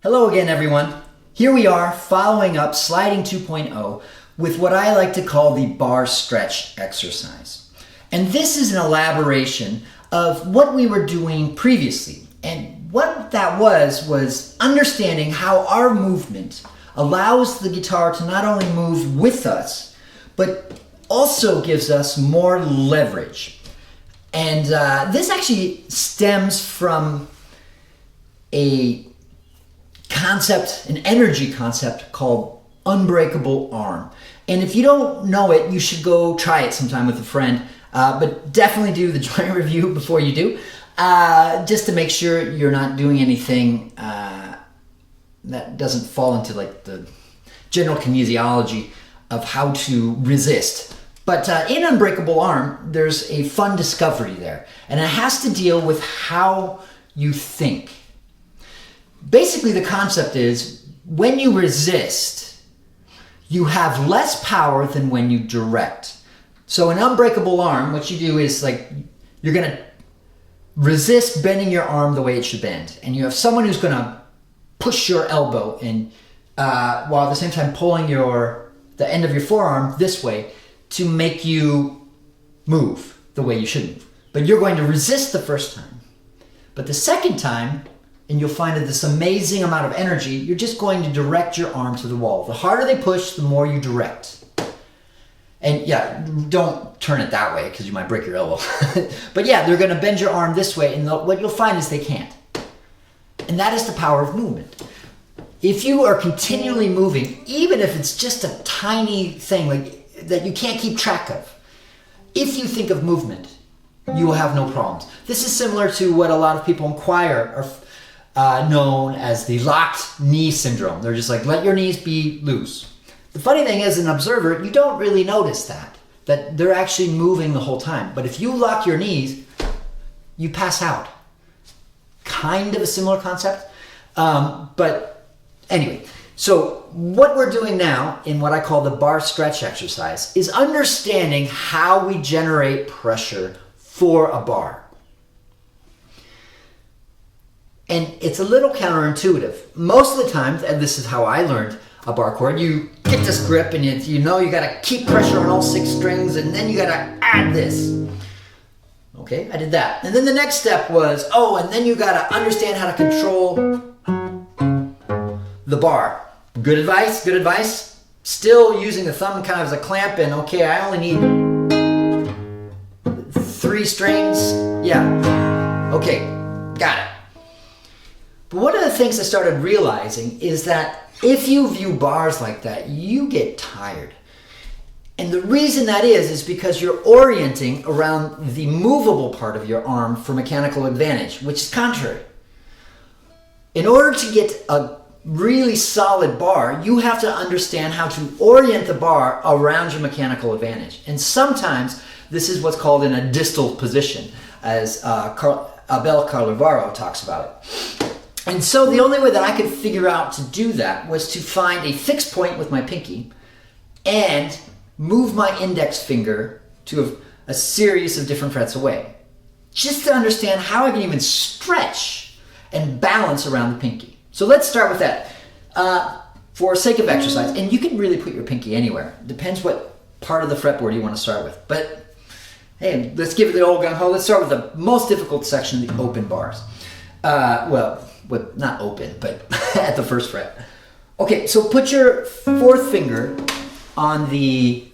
Hello again, everyone. Here we are following up Sliding 2.0 with what I like to call the bar stretch exercise. And this is an elaboration of what we were doing previously. And what that was understanding how our movement allows the guitar to not only move with us, but also gives us more leverage. And this actually stems from a concept, an energy concept called unbreakable arm. And if you don't know it, you should go try it sometime with a friend. But definitely do the joint review before you do, just to make sure you're not doing anything that doesn't fall into like the general kinesiology of how to resist. But in Unbreakable Arm, there's a fun discovery there, and it has to deal with how you think. Basically, the concept is when you resist, you have less power than when you direct. So in Unbreakable Arm, what you do is like you're going to resist bending your arm the way it should bend, and you have someone who's going to push your elbow and while at the same time pulling the end of your forearm this way to make you move the way you should move. But you're going to resist the first time. But the second time, and you'll find that this amazing amount of energy, you're just going to direct your arm to the wall. The harder they push, the more you direct. And yeah, don't turn it that way because you might break your elbow. But yeah, they're going to bend your arm this way, and what you'll find is they can't. And that is the power of movement. If you are continually moving, even if it's just a tiny thing like that you can't keep track of, if you think of movement, you will have no problems. This is similar to what a lot of people in choir are known as the locked knee syndrome. They're just like, let your knees be loose. The funny thing is, an observer, you don't really notice that they're actually moving the whole time. But if you lock your knees, you pass out. Kind of a similar concept. But anyway, so what we're doing now in what I call the bar stretch exercise is understanding how we generate pressure for a bar. And it's a little counterintuitive. Most of the time, and this is how I learned a bar chord, you get this grip and you know you gotta keep pressure on all 6 strings, and then you gotta add this. Okay, I did that. And then the next step was, and then you gotta understand how to control the bar. Good advice, good advice. Still using the thumb kind of as a clamp, and okay, I only need 3 strings. Yeah, okay, got it. But one of the things I started realizing is that if you view bars like that, you get tired. And the reason that is because you're orienting around the movable part of your arm for mechanical advantage, which is contrary. In order to get a really solid bar, you have to understand how to orient the bar around your mechanical advantage. And sometimes this is what's called in a distal position, as Abel Carlavaro talks about it. And so the only way that I could figure out to do that was to find a fixed point with my pinky and move my index finger to a series of different frets away, just to understand how I can even stretch and balance around the pinky. So let's start with that. For sake of exercise, and you can really put your pinky anywhere. Depends what part of the fretboard you want to start with. But hey, let's give it the old gung ho. Let's start with the most difficult section, the open bars. Not open, but at the first fret. Okay, so put your 4th finger on the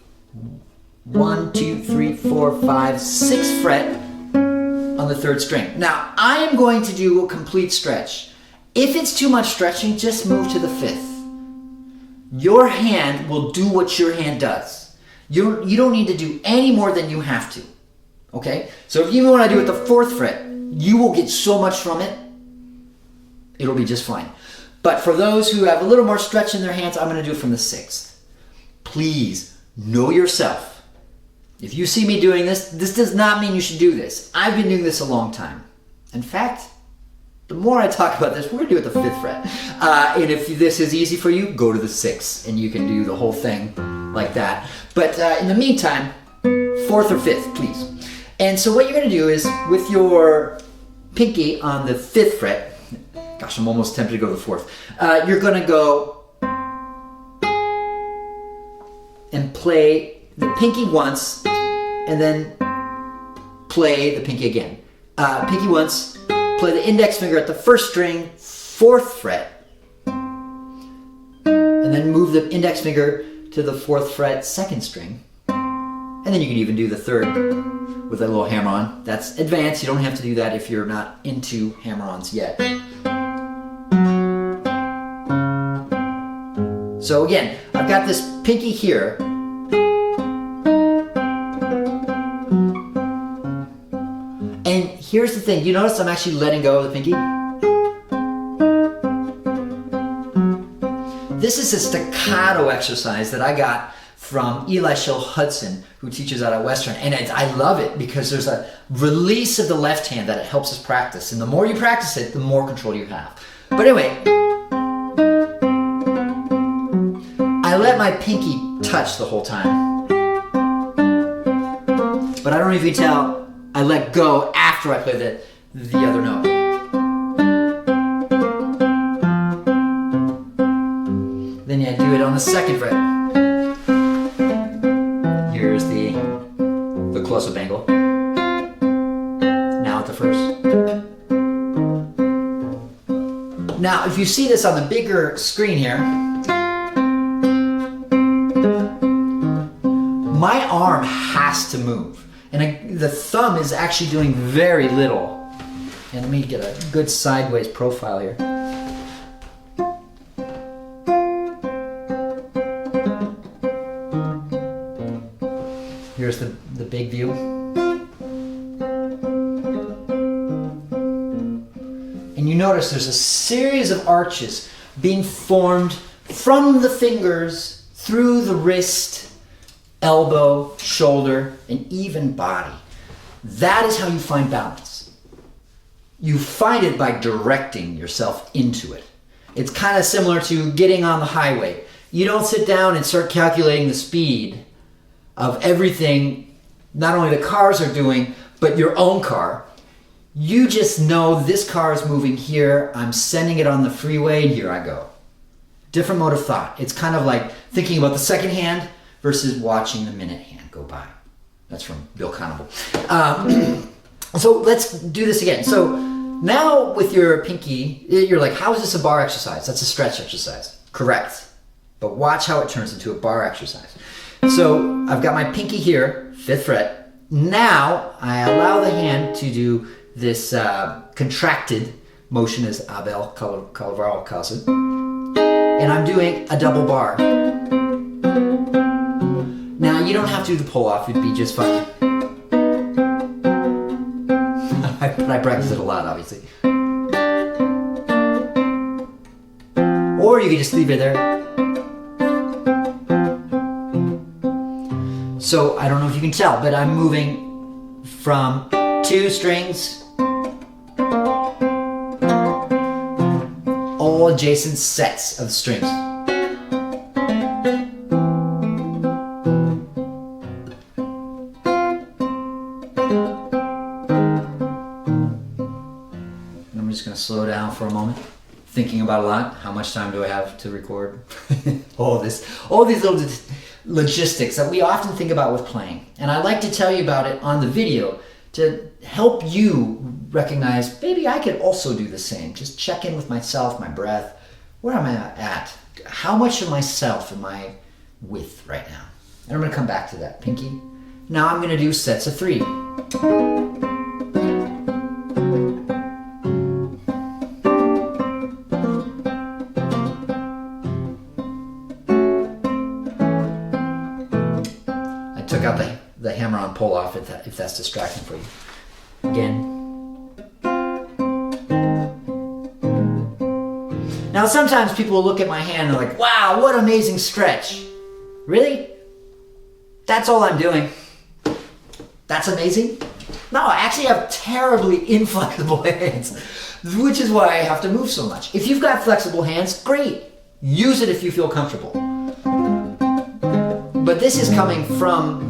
1, 2, 3, 4, 5, 6th fret on the 3rd string. Now, I am going to do a complete stretch. If it's too much stretching, just move to the 5th. Your hand will do what your hand does. You don't need to do any more than you have to. Okay? So if you want to do it the 4th fret, you will get so much from it, it'll be just fine. But for those who have a little more stretch in their hands, I'm going to do it from the 6th. Please know yourself. If you see me doing this, this does not mean you should do this. I've been doing this a long time. In fact, the more I talk about this, we're going to do it the 5th fret. And if this is easy for you, go to the 6th, and you can do the whole thing like that. But in the meantime, 4th or 5th, please. And so what you're going to do is, with your pinky on the 5th fret, Gosh, I'm almost tempted to go to the fourth. You're gonna go and play the pinky once, and then play the pinky again. Pinky once, play the index finger at the first string, 4th fret, and then move the index finger to the 4th fret, 2nd string. And then you can even do the 3rd with a little hammer-on. That's advanced. You don't have to do that if you're not into hammer-ons yet. So again, I've got this pinky here. And here's the thing. You notice I'm actually letting go of the pinky? This is a staccato exercise that I got from Eli Shell Hudson, who teaches out at Western. And I love it because there's a release of the left hand that it helps us practice. And the more you practice it, the more control you have. But anyway, I let my pinky touch the whole time. But I don't know if you can tell, I let go after I play the other note. Then you do it on the 2nd fret. Here's the close-up angle. Now at the 1st. Now, if you see this on the bigger screen here, my arm has to move. And the thumb is actually doing very little. And let me get a good sideways profile here. Here's the big view. And you notice there's a series of arches being formed from the fingers through the wrist, elbow, shoulder, and even body. That is how you find balance. You find it by directing yourself into it. It's kind of similar to getting on the highway. You don't sit down and start calculating the speed of everything, not only the cars are doing, but your own car. You just know this car is moving here, I'm sending it on the freeway, and here I go. Different mode of thought. It's kind of like thinking about the second hand versus watching the minute hand go by. That's from Bill Conable. So let's do this again. So now with your pinky, you're like, how is this a bar exercise? That's a stretch exercise. Correct. But watch how it turns into a bar exercise. So I've got my pinky here, 5th fret. Now I allow the hand to do this contracted motion, as Abel Calavarro calls it. And I'm doing a double bar. Now you don't have to do the pull off, it'd be just fine. But I practice it a lot, obviously. Or you can just leave it there. So I don't know if you can tell, but I'm moving from 2 strings, all adjacent sets of strings. And I'm just going to slow down for a moment, thinking about a lot. How much time do I have to record? all these little logistics that we often think about with playing. And I like to tell you about it on the video to help you recognize, maybe I could also do the same. Just check in with myself, my breath. Where am I at? How much of myself am I with right now? And I'm going to come back to that pinky. Now I'm going to do sets of 3. Took out the hammer-on pull-off if that's distracting for you. Again. Now sometimes people will look at my hand and they're like, wow, what amazing stretch. Really? That's all I'm doing. That's amazing? No, I actually have terribly inflexible hands, which is why I have to move so much. If you've got flexible hands, great. Use it if you feel comfortable. But this is coming from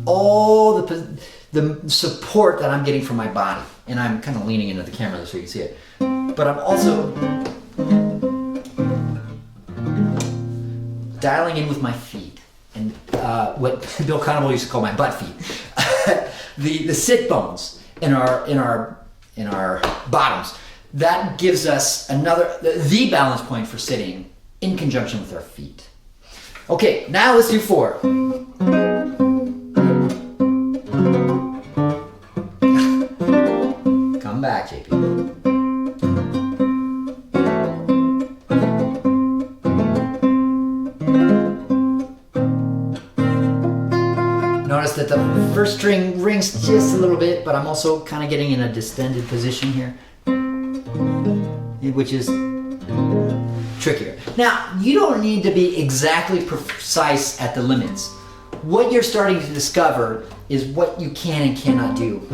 all the support that I'm getting from my body. And I'm kind of leaning into the camera so you can see it. but I'm also dialing in with my feet, and what Bill Connell used to call my butt feet. the sit bones in our bottoms. That gives us the balance point for sitting in conjunction with our feet. Okay, now let's do 4. Come back, JP. Notice that the first string rings just a little bit, but I'm also kind of getting in a distended position here, which is trickier. Now, you don't need to be exactly precise at the limits. What you're starting to discover is what you can and cannot do.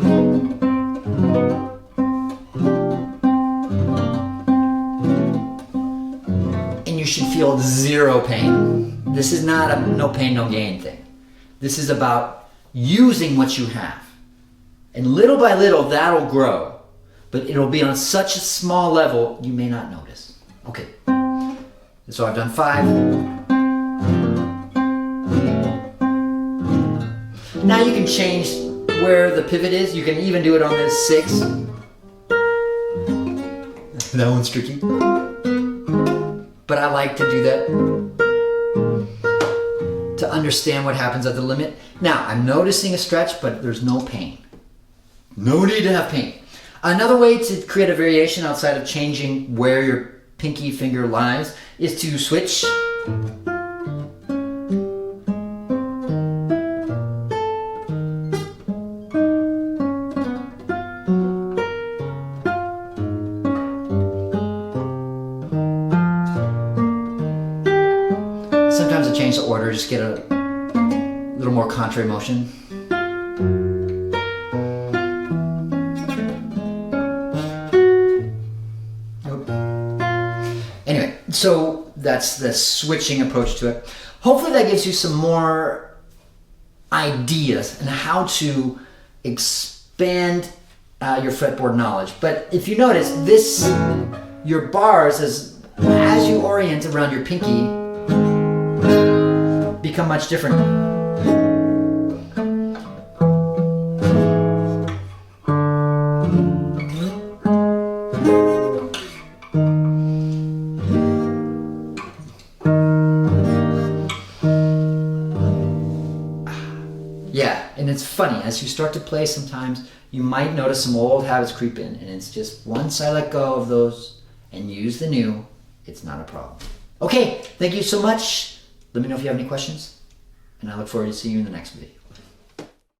And you should feel 0 pain. This is not a no pain, no gain thing. This is about using what you have. And little by little, that'll grow. But it'll be on such a small level, you may not notice. Okay. So I've done 5. Now you can change where the pivot is. You can even do it on this 6. That one's tricky. But I like to do that to understand what happens at the limit. Now, I'm noticing a stretch, but there's no pain. No need to have pain. Another way to create a variation outside of changing where your pinky finger lies is to switch. Sometimes I change the order, just get a little more contrary motion. Anyway, so that's the switching approach to it. Hopefully that gives you some more ideas on how to expand your fretboard knowledge. But if you notice, your bars, as you orient around your pinky, become much different. Yeah, and it's funny, as you start to play sometimes, you might notice some old habits creep in, and it's just once I let go of those and use the new, it's not a problem. Okay, thank you so much. Let me know if you have any questions, and I look forward to seeing you in the next video.